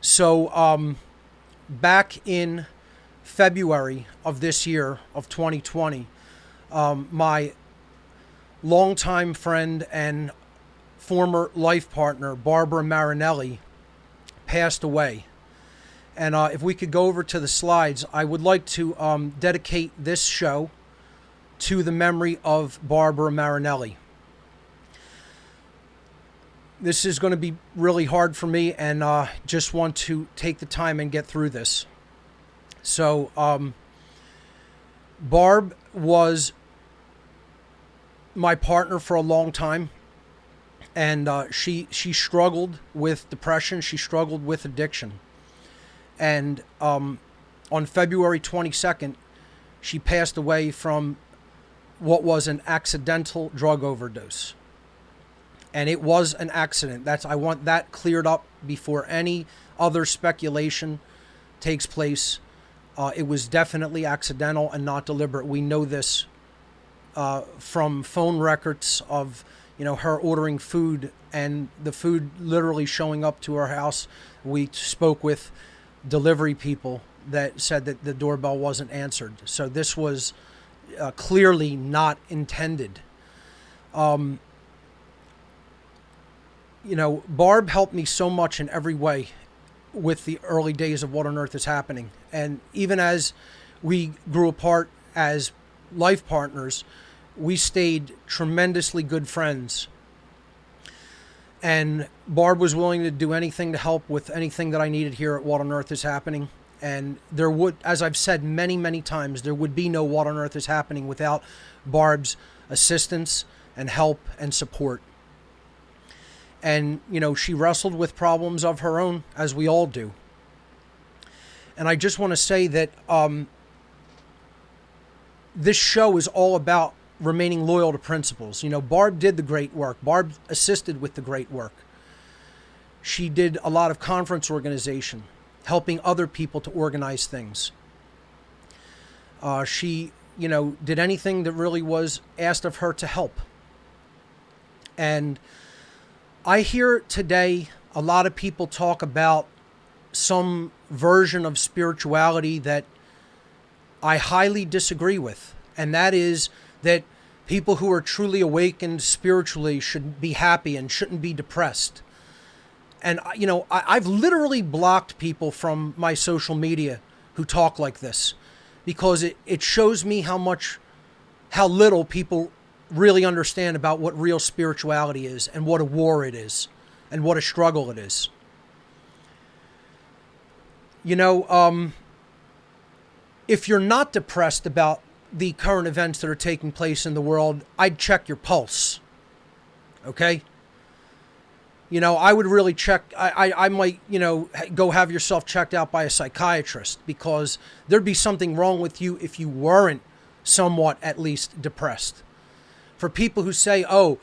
So back in February of this year, of 2020, my longtime friend and former life partner, Barbara Marinelli, passed away. And if we could go over to the slides, I would like to dedicate this show to the memory of Barbara Marinelli. This is going to be really hard for me, and just want to take the time and get through this. So, Barb was my partner for a long time, and she struggled with depression. She struggled with addiction. And on February 22nd, she passed away from what was an accidental drug overdose. And it was an accident. I want that cleared up before any other speculation takes place. It was definitely accidental and not deliberate. We know this from phone records of, her ordering food and the food literally showing up to her house. We spoke with delivery people that said that the doorbell wasn't answered. So this was clearly not intended. Barb helped me so much in every way with the early days of What on Earth is Happening. And even as we grew apart as life partners, we stayed tremendously good friends. And Barb was willing to do anything to help with anything that I needed here at What on Earth is Happening. And there would, as I've said many, many times, there would be no What on Earth is Happening without Barb's assistance and help and support. And, she wrestled with problems of her own, as we all do. And I just want to say that this show is all about remaining loyal to principles. Barb did the great work. Barb assisted with the great work. She did a lot of conference organization, helping other people to organize things. She, did anything that really was asked of her to help. And I hear today a lot of people talk about some version of spirituality that I highly disagree with. And that is that people who are truly awakened spiritually should be happy and shouldn't be depressed. And, I've literally blocked people from my social media who talk like this because it shows me how little people really understand about what real spirituality is and what a war it is and what a struggle it is. If you're not depressed about the current events that are taking place in the world, I'd check your pulse. Okay? I would really check. I might, go have yourself checked out by a psychiatrist because there'd be something wrong with you if you weren't somewhat at least depressed. For people who say, oh,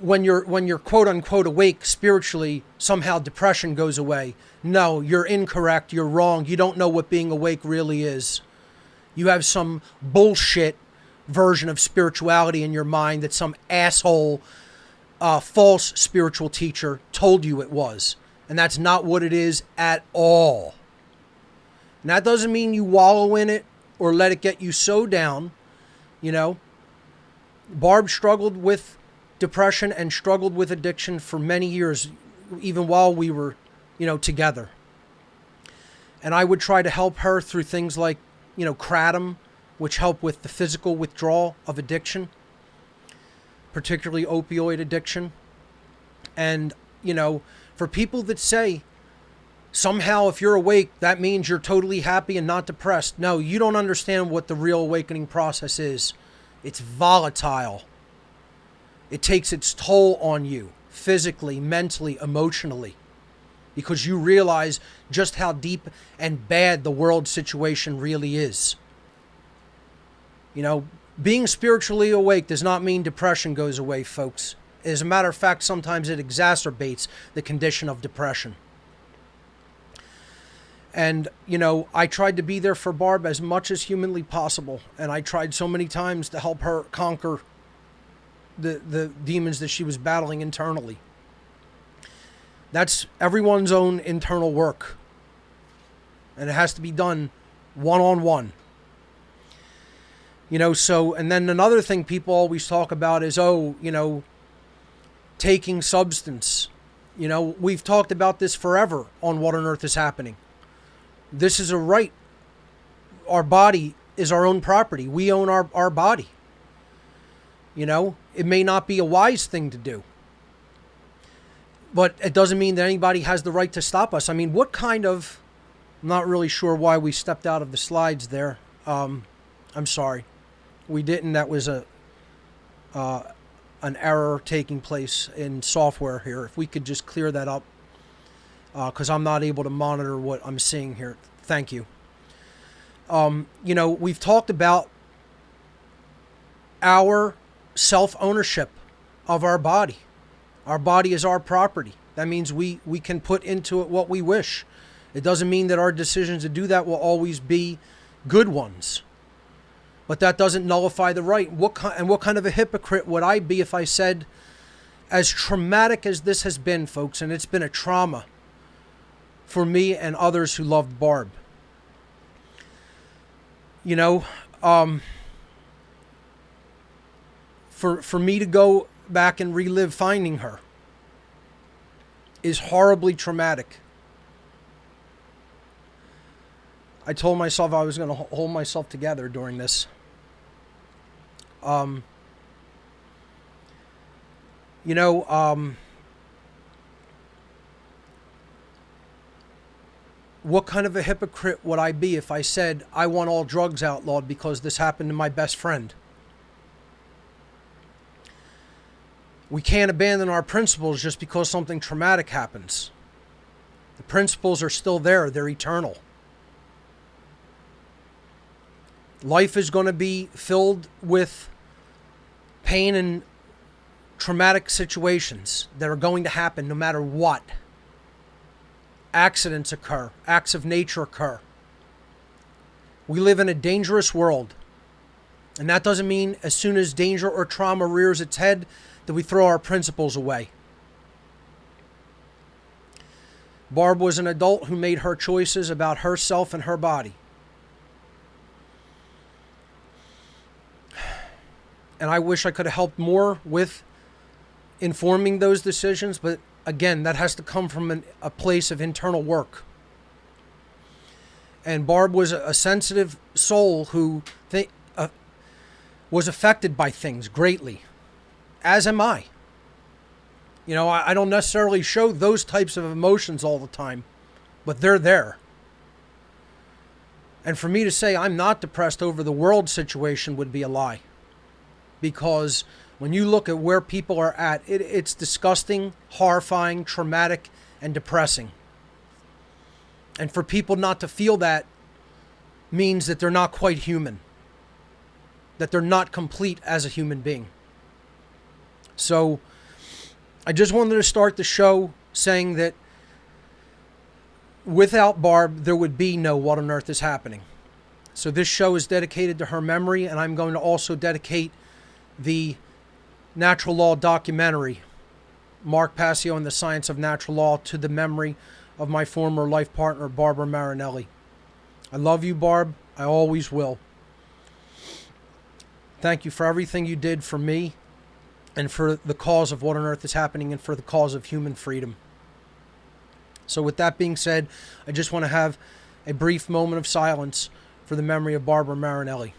when you're quote unquote awake spiritually, somehow depression goes away. No, you're incorrect. You're wrong. You don't know what being awake really is. You have some bullshit version of spirituality in your mind that some asshole false spiritual teacher told you it was. And that's not what it is at all. And that doesn't mean you wallow in it or let it get you so down. Barb struggled with depression and struggled with addiction for many years, even while we were, together. And I would try to help her through things like, kratom, which help with the physical withdrawal of addiction, particularly opioid addiction. And, for people that say somehow if you're awake, that means you're totally happy and not depressed. No, you don't understand what the real awakening process is. It's volatile. It takes its toll on you physically, mentally, emotionally, because you realize just how deep and bad the world situation really is. Being spiritually awake does not mean depression goes away, folks. As a matter of fact, sometimes it exacerbates the condition of depression. And, I tried to be there for Barb as much as humanly possible. And I tried so many times to help her conquer the demons that she was battling internally. That's everyone's own internal work. And it has to be done one-on-one. So, and then another thing people always talk about is, taking substance. We've talked about this forever on What on Earth is Happening. This is a right. Our body is our own property. We own our body. It may not be a wise thing to do, but it doesn't mean that anybody has the right to stop us. I mean, what kind of... I'm not really sure why we stepped out of the slides there. I'm sorry. We didn't. That was an error taking place in software here. If we could just clear that up, because I'm not able to monitor what I'm seeing here. Thank you. We've talked about our self-ownership of our body. Our body is our property. That means we can put into it what we wish. It doesn't mean that our decisions to do that will always be good ones. But that doesn't nullify the right. What kind of a hypocrite would I be if I said, as traumatic as this has been, folks, and it's been a trauma for me and others who loved Barb. For me to go back and relive finding her is horribly traumatic. I told myself I was going to hold myself together during this. What kind of a hypocrite would I be if I said I want all drugs outlawed because this happened to my best friend? We can't abandon our principles just because something traumatic happens. The principles are still there. They're eternal. Life is going to be filled with pain and traumatic situations that are going to happen no matter what. Accidents occur. Acts of nature occur. We live in a dangerous world. And that doesn't mean as soon as danger or trauma rears its head that we throw our principles away. Barb was an adult who made her choices about herself and her body. And I wish I could have helped more with informing those decisions, but again, that has to come from a place of internal work. And Barb was a sensitive soul who was affected by things greatly, as am I. I don't necessarily show those types of emotions all the time, but they're there. And for me to say I'm not depressed over the world situation would be a lie. Because when you look at where people are at, it's disgusting, horrifying, traumatic, and depressing. And for people not to feel that means that they're not quite human. That they're not complete as a human being. So I just wanted to start the show saying that without Barb, there would be no What on Earth is Happening. So this show is dedicated to her memory, and I'm going to also dedicate the natural law documentary, Mark Passio and the Science of Natural Law, to the memory of my former life partner, Barbara Marinelli. I love you, Barb. I always will. Thank you for everything you did for me and for the cause of What on Earth is Happening and for the cause of human freedom. So with that being said, I just want to have a brief moment of silence for the memory of Barbara Marinelli.